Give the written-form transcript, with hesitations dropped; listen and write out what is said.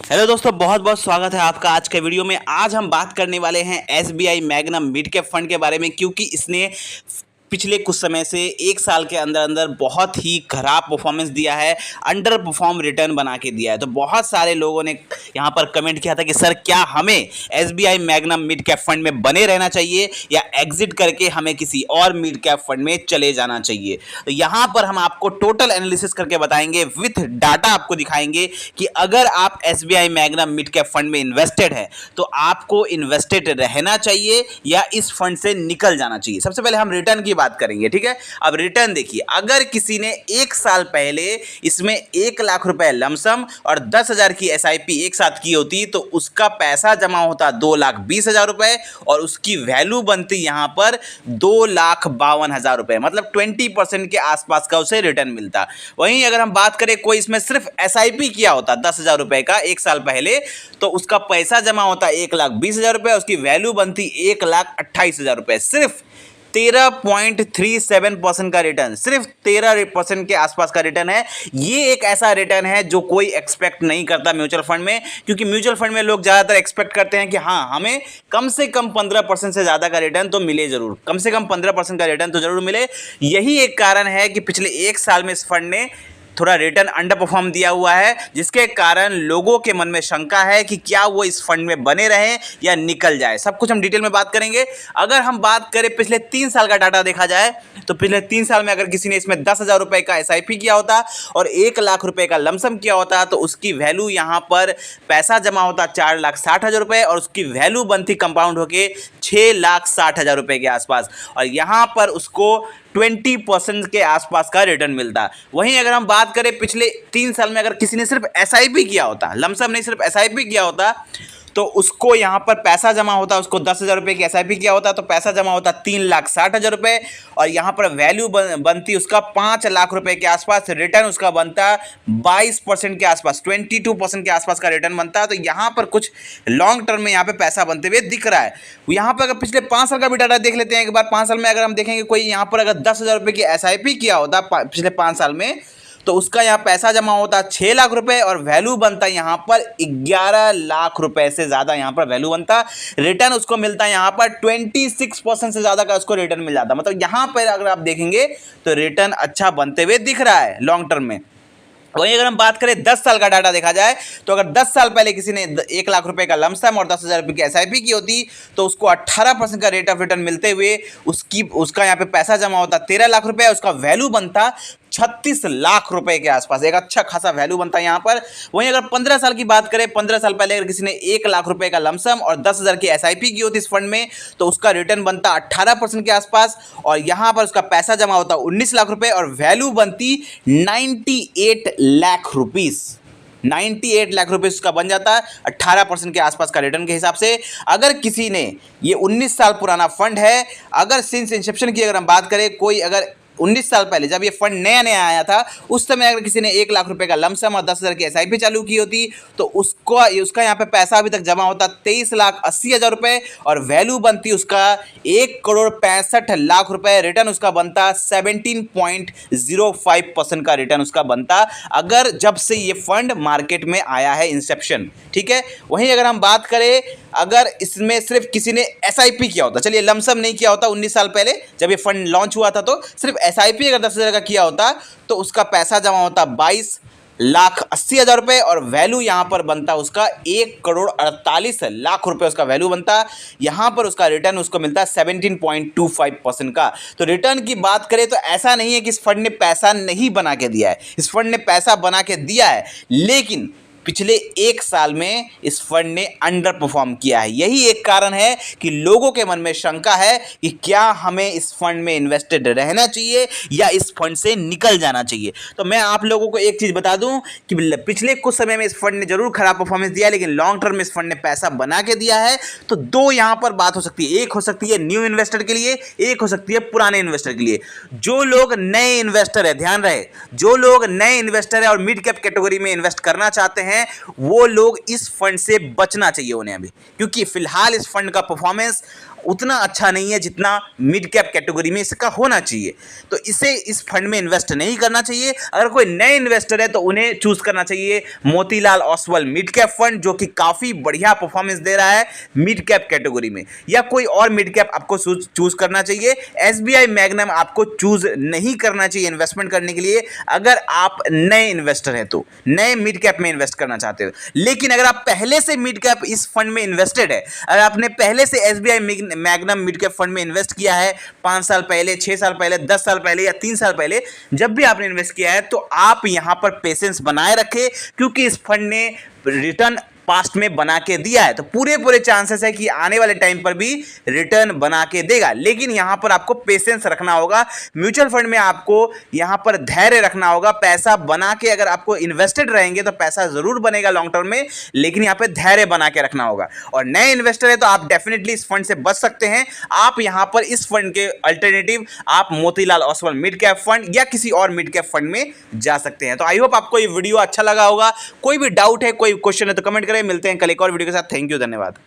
Hello दोस्तों, बहुत बहुत स्वागत है आपका आज के वीडियो में। आज हम बात करने वाले हैं SBI magnum mid cap fund के बारे में, क्योंकि इसने पिछले कुछ समय से एक साल के अंदर अंदर बहुत ही खराब परफॉर्मेंस दिया है, अंडर परफॉर्म रिटर्न बना के दिया है। तो बहुत सारे लोगों ने यहाँ पर कमेंट किया था कि सर क्या हमें SBI magnum mid cap fund में बने रहना चाहिए या एग्जिट करके हमें किसी और मिड कैप फंड में चले जाना चाहिए। तो यहाँ पर हम आपको टोटल एनालिसिस करके बताएंगे, विथ डाटा आपको दिखाएंगे कि अगर आप SBI magnum mid cap fund में इन्वेस्टेड है तो आपको इन्वेस्टेड रहना चाहिए या इस फंड से निकल जाना चाहिए। सबसे पहले हम रिटर्न की बात करेंगे, ठीक है। अब रिटर्न देखिए, अगर किसी ने एक साल पहले इसमें 1 लाख रुपए लमसम और 10,000 की एसआईपी एक साथ की होती तो उसका पैसा जमा होता 2,20,000 रुपए और उसकी वैल्यू बनती यहां पर 2,52,000 रुपए, मतलब 20% के आसपास का उसे रिटर्न मिलता। वहीं अगर हम बात करें कोई इसमें सिर्फ एसआईपी किया होता 10,000 रुपए का एक साल पहले, तो उसका पैसा जमा होता 1,20,000 रुपए, उसकी वैल्यू बनती 1,28,000 रुपए। सिर्फ 13.37% का रिटर्न, सिर्फ 13% के आसपास का रिटर्न है। ये एक ऐसा रिटर्न है जो कोई एक्सपेक्ट नहीं करता म्यूचुअल फंड में, क्योंकि म्यूचुअल फंड में लोग ज़्यादातर एक्सपेक्ट करते हैं कि हाँ, हमें कम से कम 15% से ज़्यादा का रिटर्न तो मिले जरूर, कम से कम 15% का रिटर्न तो जरूर मिले। यही एक कारण है कि पिछले एक साल में इस फंड ने थोड़ा रिटर्न अंडर परफॉर्म दिया हुआ है, जिसके कारण लोगों के मन में शंका है कि क्या वो इस फंड में बने रहें या निकल जाए। सब कुछ हम डिटेल में बात करेंगे। अगर हम बात करें पिछले 3 साल का डाटा देखा जाए तो पिछले 3 साल में अगर किसी ने इसमें 10,000 रुपए का एसआईपी किया होता और 1 लाख रुपए का लमसम किया होता तो उसकी वैल्यू यहाँ पर पैसा जमा होता 4,60,000 रुपए और उसकी वैल्यू बनती कंपाउंड होके 6,60,000 रुपए के आसपास, और यहाँ पर उसको 20% के आसपास का रिटर्न मिलता। वहीं अगर हम बात करें पिछले 3 साल में अगर किसी ने सिर्फ एसआईपी किया होता, लमसम नहीं सिर्फ एसआईपी किया होता, तो उसको यहाँ पर पैसा जमा होता, उसको 10,000 रुपए की एसआईपी किया होता तो पैसा जमा होता 3,60,000 रुपए और यहाँ पर वैल्यू बनती उसका 5 लाख रुपए के आसपास। रिटर्न उसका बनता 22% के आसपास, 22% के आसपास का रिटर्न बनता। तो यहाँ पर कुछ लॉन्ग टर्म में यहाँ पे पैसा बनते हुए दिख रहा है। यहाँ पर अगर पिछले 5 साल का भी डाटा देख लेते हैं एक बार। 5 साल में अगर हम देखेंगे कोई यहाँ पर अगर 10,000 रुपए की एसआईपी किया होता पिछले 5 साल में, तो उसका यहाँ पैसा जमा होता 6 लाख रुपए और वैल्यू बनता यहाँ पर 11 लाख रुपए से ज़्यादा यहाँ पर वैल्यू बनता। रिटर्न उसको मिलता है यहाँ पर 26% से ज़्यादा का उसको रिटर्न मिल जाता। मतलब यहाँ पर अगर आप देखेंगे तो रिटर्न अच्छा बनते हुए दिख रहा है लॉन्ग टर्म में। वहीं अगर हम बात करें 10 साल का डाटा देखा जाए तो अगर 10 साल पहले किसी ने 1 लाख रुपए का लमसम और 10,000 रुपए की एसआईपी की होती तो उसको 18% का रेट ऑफ रिटर्न मिलते हुए उसका यहाँ पे पैसा जमा होता 13 लाख रुपए, उसका वैल्यू बनता 36 लाख रुपए के आसपास, एक अच्छा खासा वैल्यू बनता है यहाँ पर। वहीं अगर 15 साल की बात करें, 15 साल पहले अगर किसी ने 1 लाख रुपए का लमसम और 10,000 की एसआईपी की होती इस फंड में, तो उसका रिटर्न बनता 18% के आसपास और यहाँ पर उसका पैसा जमा होता 19 लाख रुपए और वैल्यू बनती 98 लाख रुपीस। 98 लाख रुपए उसका बन जाता है 18% के आसपास का रिटर्न के हिसाब से। अगर किसी ने, ये 19 साल पुराना फंड है, अगर सिंस इंसेप्शन की अगर हम बात करें, कोई अगर 19 साल पहले जब ये फंड नया नया आया था उस समय अगर किसी ने 1 लाख रुपए का लमसम और 10,000 की एसआईपी चालू की होती तो उसका यहाँ पे पैसा अभी तक जमा होता 23,80,000 रुपए और वैल्यू बनती उसका 1,65,00,000 रुपए। रिटर्न उसका बनता 17.05% का रिटर्न उसका बनता, अगर जब से ये फंड मार्केट में आया है इंसेप्शन, ठीक है। वहीं अगर हम बात करें, अगर इसमें सिर्फ किसी ने एसआईपी किया होता, चलिए लमसम नहीं किया होता 19 साल पहले जब ये फंड लॉन्च हुआ था, तो सिर्फ एसआईपी अगर 10,000 का किया होता तो उसका पैसा जमा होता 22,80,000 रुपए और वैल्यू यहां पर बनता उसका 1,48,00,000 रुपए उसका वैल्यू बनता। यहां पर उसका रिटर्न उसको मिलता 17.25% का। तो रिटर्न की बात करें तो ऐसा नहीं है कि इस फंड ने पैसा नहीं बना के दिया है, इस फंड ने पैसा बना के दिया है, लेकिन पिछले एक साल में इस फंड ने अंडर परफॉर्म किया है। यही एक कारण है कि लोगों के मन में शंका है कि क्या हमें इस फंड में इन्वेस्टेड रहना चाहिए या इस फंड से निकल जाना चाहिए। तो मैं आप लोगों को एक चीज बता दूं कि पिछले कुछ समय में इस फंड ने जरूर खराब परफॉर्मेंस दिया, लेकिन लॉन्ग टर्म में इस फंड ने पैसा बना के दिया है। तो दो यहां पर बात हो सकती है, एक हो सकती है न्यू इन्वेस्टर के लिए, एक हो सकती है पुराने इन्वेस्टर के लिए। जो लोग नए इन्वेस्टर है, ध्यान रहे, जो लोग नए इन्वेस्टर है और मिड कैप कैटेगरी में इन्वेस्ट करना चाहते हैं वो लोग इस फंड से बचना चाहिए उन्हें अभी, क्योंकि फिलहाल इस फंड का परफॉर्मेंस उतना अच्छा नहीं है जितना मिड कैप कैटेगरी में इसका होना चाहिए। तो इसे इस फंड में इन्वेस्ट नहीं करना चाहिए। अगर कोई नए इन्वेस्टर है तो उन्हें चूज करना चाहिए Motilal Oswal mid cap fund, जो कि काफी बढ़िया परफॉर्मेंस दे रहा है मिड कैप कैटेगरी में, या कोई और मिड कैप आपको चूज करना चाहिए। एसबीआई मैग्नम आपको चूज नहीं करना चाहिए इन्वेस्टमेंट करने के लिए अगर आप नए इन्वेस्टर हैं, तो नए मिड कैप में इन्वेस्ट करना चाहते हो। लेकिन अगर आप पहले से मिड कैप इस फंड में इन्वेस्टेड है, अगर आपने पहले से SBI magnum mid cap fund में इन्वेस्ट किया है 5 साल पहले, 6 साल पहले, 10 साल पहले या 3 साल पहले, जब भी आपने इन्वेस्ट किया है, तो आप यहां पर पेशेंस बनाए रखें, क्योंकि इस फंड ने रिटर्न पास्ट में बना के दिया है। तो पूरे चांसेस है कि आने वाले टाइम पर भी रिटर्न बना के देगा। लेकिन यहां पर आपको पेशेंस रखना होगा। म्यूचुअल फंड में आपको यहां पर धैर्य रखना होगा। पैसा बना के अगर आपको इन्वेस्टेड रहेंगे तो पैसा जरूर बनेगा लॉन्ग टर्म में, लेकिन यहां पर धैर्य बना के रखना होगा। और नए इन्वेस्टर है तो आप डेफिनेटली इस फंड से बच सकते हैं। आप यहां पर इस फंड के अल्टरनेटिव आप Motilal Oswal mid cap fund या किसी और मिड कैप फंड में जा सकते हैं। तो आई होप आपको ये वीडियो अच्छा लगा होगा। कोई भी डाउट है, कोई क्वेश्चन है तो कमेंट करें। मिलते हैं कल एक और वीडियो के साथ। थैंक यू, धन्यवाद।